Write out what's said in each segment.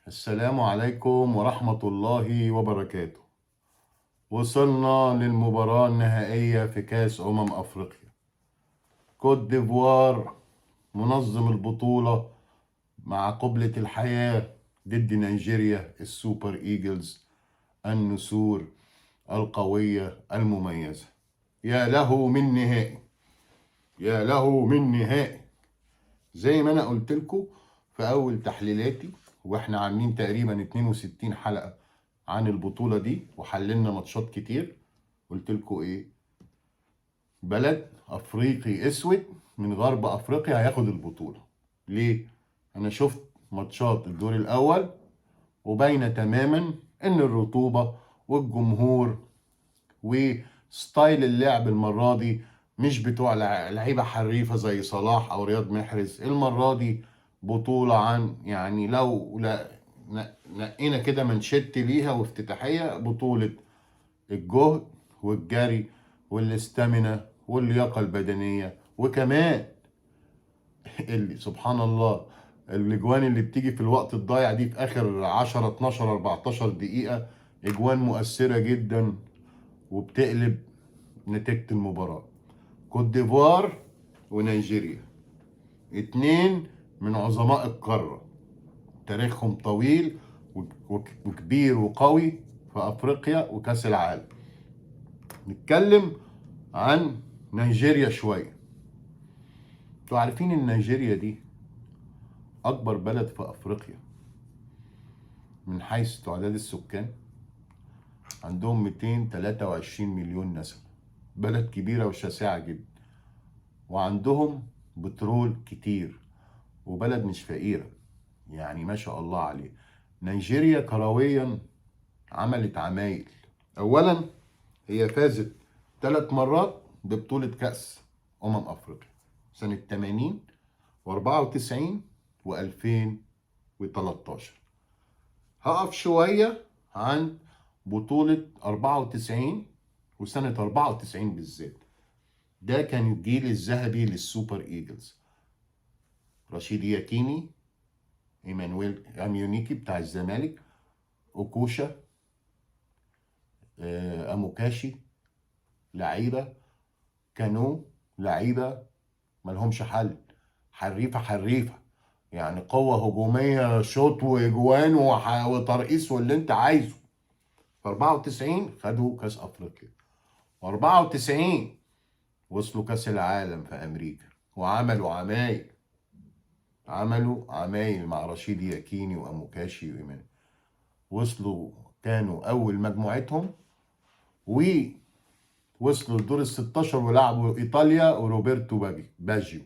السلام عليكم ورحمة الله وبركاته. وصلنا للمباراة النهائية في كأس أفريقيا. كوت ديفوار منظم البطولة مع قبلة الحياة ضد نيجيريا السوبر إيجلز، النسور القوية المميزة. يا له من نهائي، يا له من نهائي. زي ما أنا قلت لكم في أول تحليلاتي، واحنا عاملين تقريبا 62 حلقة عن البطولة دي وحللنا ماتشات كتير. قلت لكم ايه؟ بلد افريقي اسود من غرب افريقيا هياخد البطولة. ليه؟ انا شفت ماتشات الدور الاول وباينة تماما ان الرطوبة والجمهور وستايل اللعب المرة دي مش بتوع لعيبة حريفة زي صلاح او رياض محرز. المرة دي بطولة عن يعني لو لا نقينا كده منشدت ليها وافتتاحية بطولة الجهد والجري والاستامينا واللياقة البدنية، وكمان اللي سبحان الله الاجوان اللي بتيجي في الوقت الضايع دي في اخر 10 12 14 دقيقة، اجوان مؤثرة جدا وبتقلب نتيجة المباراة. كوت ديفوار ونيجيريا، اتنين من عظماء القارة، تاريخهم طويل وكبير وقوي في افريقيا وكاس العالم. نتكلم عن نيجيريا شوية. انتوا عارفين ان نيجيريا دي اكبر بلد في افريقيا من حيث تعداد السكان؟ عندهم 223 مليون نسمة، بلد كبيرة وشاسعة جدا، وعندهم بترول كتير، وبلد مش فقيرة، يعني ما شاء الله عليه. نيجيريا كرويا عملت عمايل. اولا هي فازت 3 مرات ببطولة كأس أفريقيا، سنة 80 و94 و2013. هقف شوية عن بطولة 94 وسنة 94 بالذات. ده كان الجيل الذهبي للسوبر إيجلز. رشيد ياكيني، إيمانويل أميونيكي بتاع الزمالك، أوكوشا، أموكاشي، لعيبة كانوا لعيبة ملهمش حل، حريفة حريفة، يعني قوة هجومية، شوط واجوان وترقيص واللي انت عايزه. في 94 خدوا كاس افريقيا، و94 وصلوا كاس العالم في امريكا وعملوا عمايل، عملوا عمايل مع رشيد ياكيني واموكاشي وايمان. وصلوا كانوا اول مجموعتهم ووصلوا الدور ال 16 ولعبوا ايطاليا وروبرتو باجيو.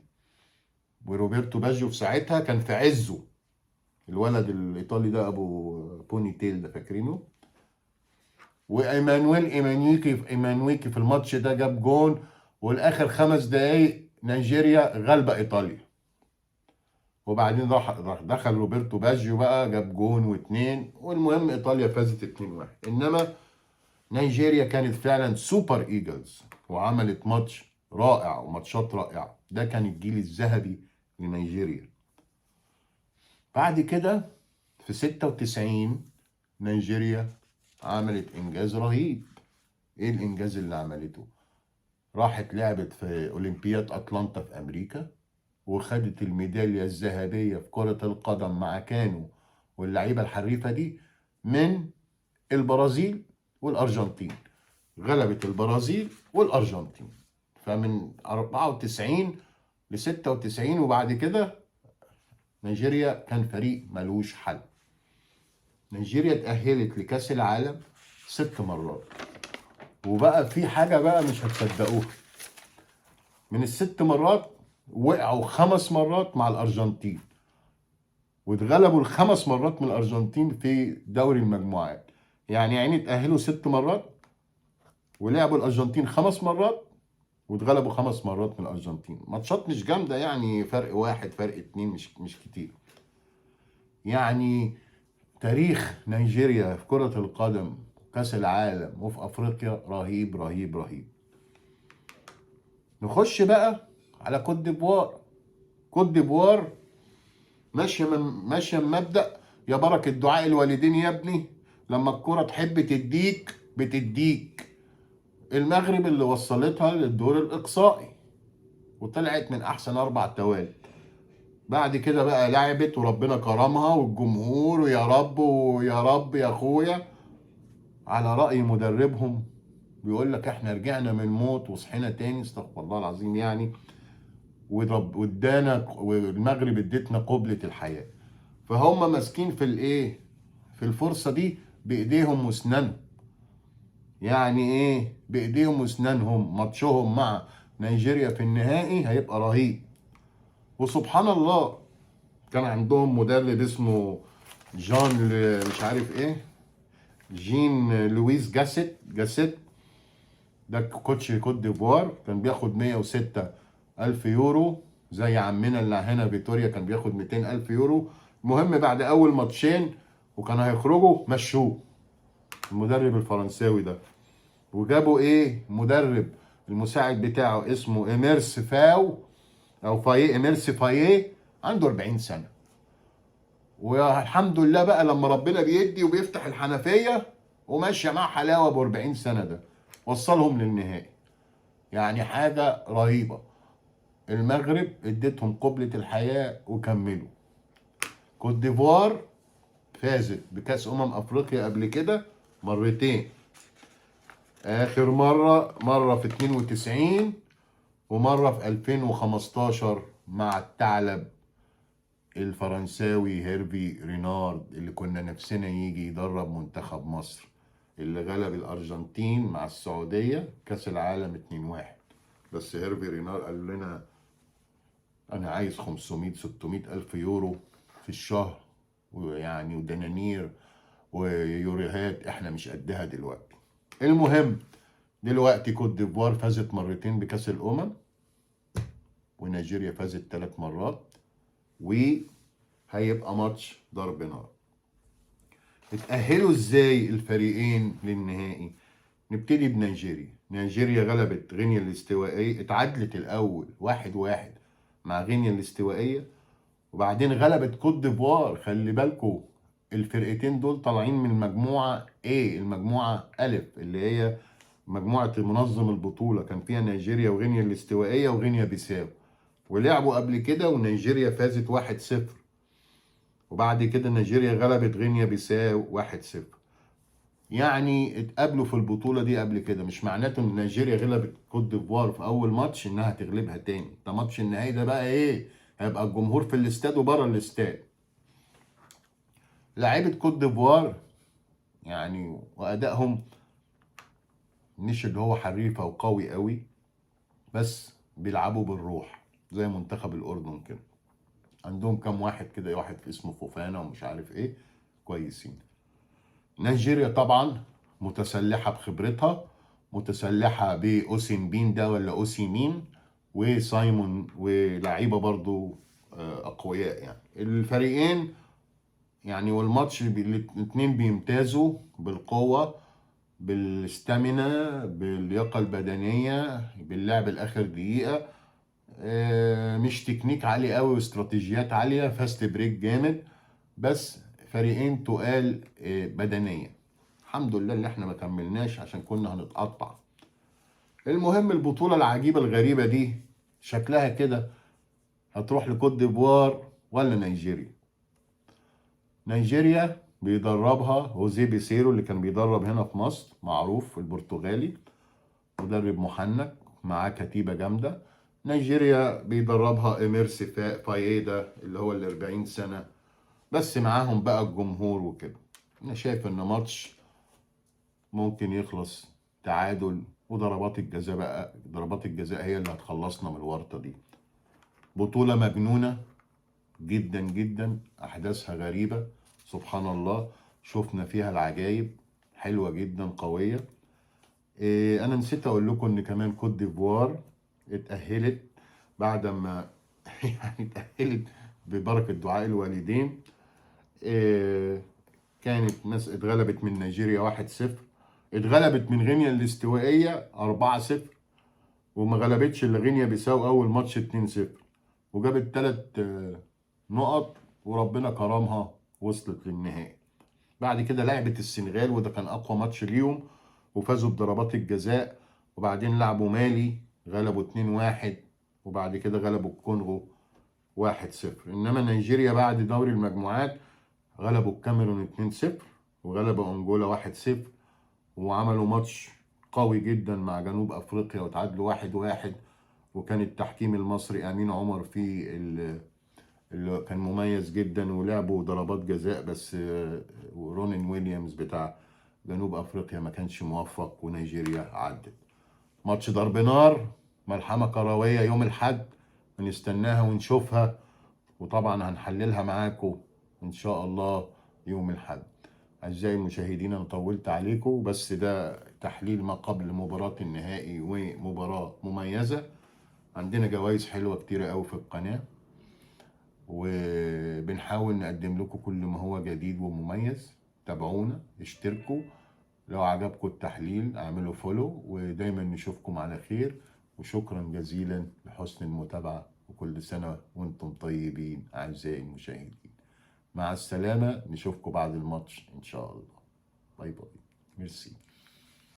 وروبرتو باجيو في ساعتها كان في عزه، الولد الايطالي ده ابو بوني تيل ده، فاكرينه؟ وايمانويل ايمانويكي في الماتش ده جاب جون، والاخر 5 دقايق نيجيريا غلبة ايطاليا. وبعدين راح دخل روبرتو باجيو بقى جاب جون واتنين، والمهم ايطاليا فازت 2-1. انما نيجيريا كانت فعلا سوبر ايجلز وعملت ماتش رائع وماتشات رائعة. ده كان الجيل الذهبي لنيجيريا. بعد كده في 96 نيجيريا عملت انجاز رهيب. ايه الانجاز اللي عملته؟ راحت لعبت في اولمبياد اتلانتا في امريكا وخدت الميدالية الذهبية في كرة القدم مع كانو واللعيبة الحريفة دي من البرازيل والارجنتين. غلبت البرازيل والارجنتين. فمن 94 ل 96 وبعد كده نيجيريا كان فريق ملوش حل. نيجيريا اتأهلت لكأس العالم 6 مرات. وبقى في حاجة بقى مش هتصدقوها، من ال6 مرات وقعوا 5 مرات مع الأرجنتين، واتغلبوا ال5 مرات من الأرجنتين في دوري المجموعات. يعني اتأهلوا 6 مرات ولعبوا الأرجنتين 5 مرات واتغلبوا 5 مرات من الأرجنتين. ماتشات مش جامدة، يعني فرق 1 فرق 2، مش كتير. يعني تاريخ نيجيريا في كرة القدم، كأس العالم وفي أفريقيا رهيب رهيب رهيب. نخش بقى على كوت ديفوار. كوت ديفوار ماشية بمبدأ يا بركة دعاء الوالدين يا ابني، لما الكرة تحب تديك بتديك. المغرب اللي وصلتها للدور الإقصائي وطلعت من أحسن 4 توالي. بعد كده بقى لعبت وربنا كرمها والجمهور، ويا رب ويا رب يا أخويا، على رأي مدربهم بيقول لك احنا رجعنا من الموت وصحينا تاني، استغفر الله العظيم يعني. وادانا والمغرب ادتنا قبلة الحياة. فهم ماسكين في الايه، في الفرصة دي بايديهم واسنانهم. يعني ايه بايديهم واسنانهم؟ ماتشهم مع نيجيريا في النهائي هيبقى رهيب. وسبحان الله كان عندهم مدرب اسمه مش عارف ايه، جين لويس جاسيت. ده كوتش كوت ديفوار، كان بياخد 106 ألف يورو، زي عمنا اللي هنا فيتوريا كان بياخد 200 ألف يورو. المهم بعد أول ماتشين وكانوا هيخرجوا مشوه المدرب الفرنساوي ده، وجابوا إيه مدرب المساعد بتاعه اسمه إيميرس فاو أو فايه، إيميرس فايه، عنده 40 سنة. والحمد لله بقى لما ربنا بيدي وبيفتح الحنفية وماشية مع حلاوة ب 40 سنة، ده وصلهم للنهائي. يعني حاجة رهيبة. المغرب اديتهم قبلة الحياة وكملوا. كوت ديفوار فازت بكأس أفريقيا قبل كده مرتين. آخر مرة في 92 ومرة في 2015 مع الثعلب الفرنساوي هيرفي رينارد، اللي كنا نفسنا يجي يدرب منتخب مصر، اللي غلب الأرجنتين مع السعودية كأس العالم 2-1. بس هيرفي رينارد قال لنا انا عايز 500 600 الف يورو في الشهر، ويعني ودنانير ويوريهات، احنا مش قدها دلوقتي. المهم دلوقتي كوت ديفوار فازت مرتين بكاس ونيجيريا فازت 3 مرات، وهيبقى ماتش ضرب نار. اتأهلوا ازاي الفريقين للنهائي؟ نبتدي بنيجيريا. نيجيريا غلبت غينيا الاستوائية، اتعادلت الأول 1-1 مع غينيا الاستوائية، وبعدين غلبت كوت ديفوار. خلي بالكو الفرقتين دول طالعين من مجموعة ايه، المجموعة ألف اللي هي مجموعة منظم البطولة، كان فيها نيجيريا وغينيا الاستوائية وغينيا بيساو، ولعبوا قبل كده ونيجيريا فازت 1-0، وبعد كده نيجيريا غلبت غينيا بيساو 1-0. يعني اتقابلوا في البطولة دي قبل كده، مش معناته ان نيجيريا غلبت كوت ديفوار في اول ماتش انها تغلبها تاني. ده ماتش النهائي ده بقى ايه، هيبقى الجمهور في الاستاد وبره الاستاد. لاعيبة كوت ديفوار يعني وادائهم مش اللي هو حريفة وقوي قوي، بس بيلعبوا بالروح زي منتخب الاردن كده. عندهم كام واحد كده، واحد اسمه فوفانا ومش عارف ايه، كويسين. نيجيريا طبعا متسلحة بخبرتها، متسلحة بأوسين بين ده ولا أوسي مين وسايمون ولاعيبة برضو أقوياء. يعني الفريقين يعني، والماتش الاتنين بيمتازوا بالقوة، بالاستامينا، باللياقة البدنية، باللعب الآخر دقيقة. مش تكنيك عالي قوي واستراتيجيات عالية، فاست بريك جامد، بس فريقين تقال بدنيا. الحمد لله اللي احنا ما كملناش عشان كنا هنتقطع. المهم البطولة العجيبة الغريبة دي شكلها كده هتروح لكوت ديفوار ولا نيجيريا. نيجيريا بيدربها هوزيه بيسيرو، اللي كان بيدرب هنا في مصر، معروف البرتغالي، مدرب محنك معاه كتيبة جامدة. نيجيريا بيدربها إميرسي فايدا اللي هو 40 سنة، بس معاهم بقى الجمهور وكده. انا شايف ان ماتش ممكن يخلص تعادل، وضربات الجزاء بقى، ضربات الجزاء هي اللي هتخلصنا من الورطة دي. بطولة مجنونة جدا جدا، احداثها غريبة، سبحان الله، شفنا فيها العجائب، حلوة جدا قوية. انا نسيت اقول لكم ان كمان كوت ديفوار اتأهلت بعد ما يعني اتأهلت ببركة دعاء الوالدين. كانت اتغلبت من نيجيريا 1-0، اتغلبت من غينيا الاستوائية 4-0، وما غلبتش الا غينيا بيساو اول ماتش 2-0، وجابت 3 نقط وربنا كرمها وصلت للنهائي. بعد كده لعبت السنغال وده كان اقوى ماتش ليهم وفازوا بضربات الجزاء، وبعدين لعبوا مالي غلبوا 2-1، وبعد كده غلبوا الكونغو 1-0. انما نيجيريا بعد دوري المجموعات غلبوا الكاميرون 2-0 وغلبوا انجولا 1-0، وعملوا ماتش قوي جدا مع جنوب افريقيا وتعادلوا 1-1. وكان التحكيم المصري امين عمر فيه اللي كان مميز جدا، ولعبوا ضربات جزاء بس رونين ويليامز بتاع جنوب افريقيا ما كانش موفق ونيجيريا عدت. ماتش ضرب نار، ملحمة كروية يوم الحد، هنستناها ونشوفها، وطبعا هنحللها معاكم ان شاء الله يوم الحد. اعزائي المشاهدين انا طولت عليكم، بس ده تحليل ما قبل مباراة النهائي ومباراة مميزة. عندنا جوائز حلوة كتيرة قوي في القناة، وبنحاول نقدم لكم كل ما هو جديد ومميز. تابعونا، اشتركوا، لو عجبكم التحليل اعملوا فولو، ودايما نشوفكم على خير. وشكرا جزيلا لحسن المتابعة، وكل سنة وانتم طيبين أعزائي المشاهدين. مع السلامة، نشوفكم بعد الماتش إن شاء الله. باي باي. ميرسي.